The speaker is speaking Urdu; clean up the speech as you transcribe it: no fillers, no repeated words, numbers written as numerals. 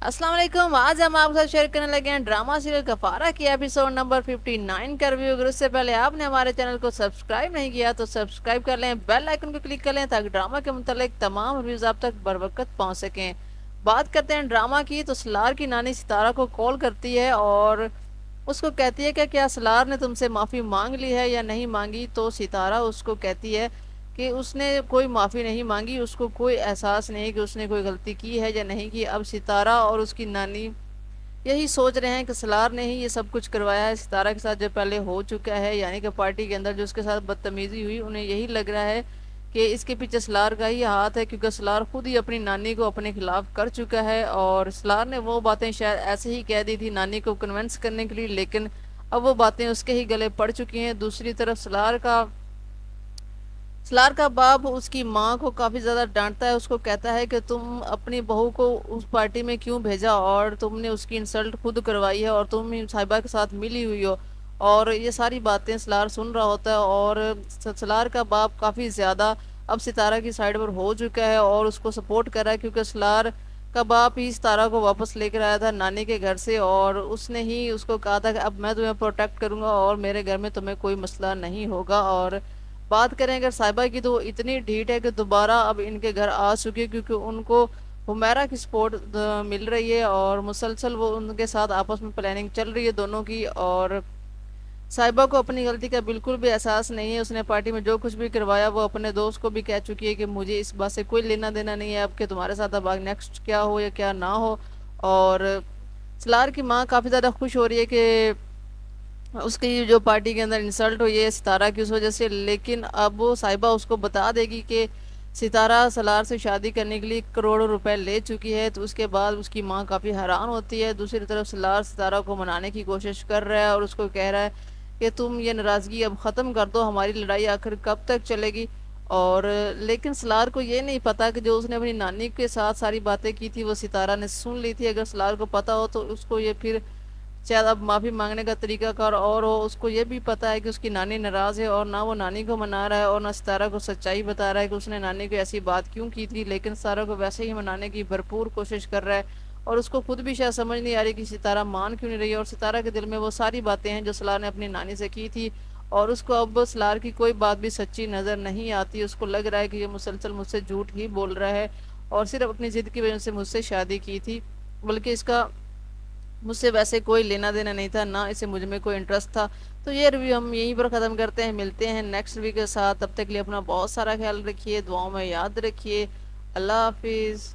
السلام علیکم. آج ہم آپ کے ساتھ شیئر کرنے لگے ہیں ڈرامہ سیریل کفارہ کی ایپیسوڈ نمبر 59 کا ریویو. اگر اس سے پہلے آپ نے ہمارے چینل کو سبسکرائب نہیں کیا تو سبسکرائب کر لیں, بیل آئیکن کو کلک کر لیں تاکہ ڈرامہ کے متعلق تمام ریویوز آپ تک بر وقت پہنچ سکیں. بات کرتے ہیں ڈرامہ کی تو سلار کی نانی ستارہ کو کال کرتی ہے اور اس کو کہتی ہے کہ کیا سلار نے تم سے معافی مانگ لی ہے یا نہیں مانگی. تو ستارہ اس کو کہتی ہے کہ اس نے کوئی معافی نہیں مانگی, اس کو کوئی احساس نہیں کہ اس نے کوئی غلطی کی ہے یا نہیں کی. اب ستارہ اور اس کی نانی یہی سوچ رہے ہیں کہ سلار نے ہی یہ سب کچھ کروایا ہے. ستارہ کے ساتھ جو پہلے ہو چکا ہے, یعنی کہ پارٹی کے اندر جو اس کے ساتھ بدتمیزی ہوئی, انہیں یہی لگ رہا ہے کہ اس کے پیچھے سلار کا ہی ہاتھ ہے, کیونکہ سلار خود ہی اپنی نانی کو اپنے خلاف کر چکا ہے. اور سلار نے وہ باتیں شاید ایسے ہی کہہ دی تھی نانی کو کنونس کرنے کے لیے, لیکن اب وہ باتیں اس کے ہی گلے پڑ چکی ہیں. دوسری طرف سلار کا باپ اس کی ماں کو کافی زیادہ ڈانٹتا ہے. اس کو کہتا ہے کہ تم اپنی بہو کو اس پارٹی میں کیوں بھیجا, اور تم نے اس کی انسلٹ خود کروائی ہے, اور تم ہی صاحبہ کے ساتھ ملی ہوئی ہو. اور یہ ساری باتیں سلار سن رہا ہوتا ہے, اور سلار کا باپ کافی زیادہ اب ستارہ کی سائڈ پر ہو چکا ہے اور اس کو سپورٹ کر رہا ہے, کیونکہ سلار کا باپ ہی ستارہ کو واپس لے کر آیا تھا نانی کے گھر سے, اور اس نے ہی اس کو کہا تھا کہ اب میں تمہیں پروٹیکٹ کروں گا اور میرے گھر میں تمہیں کوئی مسئلہ نہیں ہوگا. اور بات کریں اگر صاحبہ کی تو وہ اتنی ڈھیٹ ہے کہ دوبارہ اب ان کے گھر آ چکی ہے, کیونکہ ان کو حمیرہ کی سپورٹ مل رہی ہے اور مسلسل وہ ان کے ساتھ آپس میں پلاننگ چل رہی ہے دونوں کی. اور صاحبہ کو اپنی غلطی کا بالکل بھی احساس نہیں ہے. اس نے پارٹی میں جو کچھ بھی کروایا وہ اپنے دوست کو بھی کہہ چکی ہے کہ مجھے اس بات سے کوئی لینا دینا نہیں ہے اب کہ تمہارے ساتھ اب نیکسٹ کیا ہو یا کیا نہ ہو. اور سلار کی ماں کافی زیادہ خوش ہو رہی ہے کہ اس کی جو پارٹی کے اندر انسلٹ ہوئی ہے ستارہ کی اس وجہ سے, لیکن اب وہ صاحبہ اس کو بتا دے گی کہ ستارہ سلار سے شادی کرنے کے لیے کروڑوں روپے لے چکی ہے. تو اس کے بعد اس کی ماں کافی حیران ہوتی ہے. دوسری طرف سلار ستارہ کو منانے کی کوشش کر رہا ہے اور اس کو کہہ رہا ہے کہ تم یہ ناراضگی اب ختم کر دو, ہماری لڑائی آخر کب تک چلے گی. اور لیکن سلار کو یہ نہیں پتا کہ جو اس نے اپنی نانی کے ساتھ ساری باتیں کی تھی وہ ستارہ نے سن لی تھی. اگر سلار کو پتا ہو تو اس کو یہ پھر شاید اب معافی مانگنے کا طریقہ کار اور ہو. اس کو یہ بھی پتا ہے کہ اس کی نانی ناراض ہے, اور نہ وہ نانی کو منا رہا ہے اور نہ ستارہ کو سچائی بتا رہا ہے کہ اس نے نانی کو ایسی بات کیوں کی تھی, لیکن ستارہ کو ویسے ہی منانے کی بھرپور کوشش کر رہا ہے. اور اس کو خود بھی شاید سمجھ نہیں آ رہی کہ ستارہ مان کیوں نہیں رہی ہے, اور ستارہ کے دل میں وہ ساری باتیں ہیں جو سلار نے اپنی نانی سے کی تھی, اور اس کو اب سلار کی کوئی بات بھی سچی نظر نہیں آتی. اس کو لگ رہا ہے کہ یہ مسلسل مجھ سے جھوٹ ہی بول رہا ہے اور صرف اپنی ضد کی وجہ سے مجھ سے شادی کی تھی, بلکہ اس کا مجھ سے ویسے کوئی لینا دینا نہیں تھا, نہ اسے مجھ میں کوئی انٹرسٹ تھا. تو یہ ریویو ہم یہیں پر ختم کرتے ہیں, ملتے ہیں نیکسٹ ریویو کے ساتھ. تب تک کے لیے اپنا بہت سارا خیال رکھیے, دعاؤں میں یاد رکھیے. اللہ حافظ.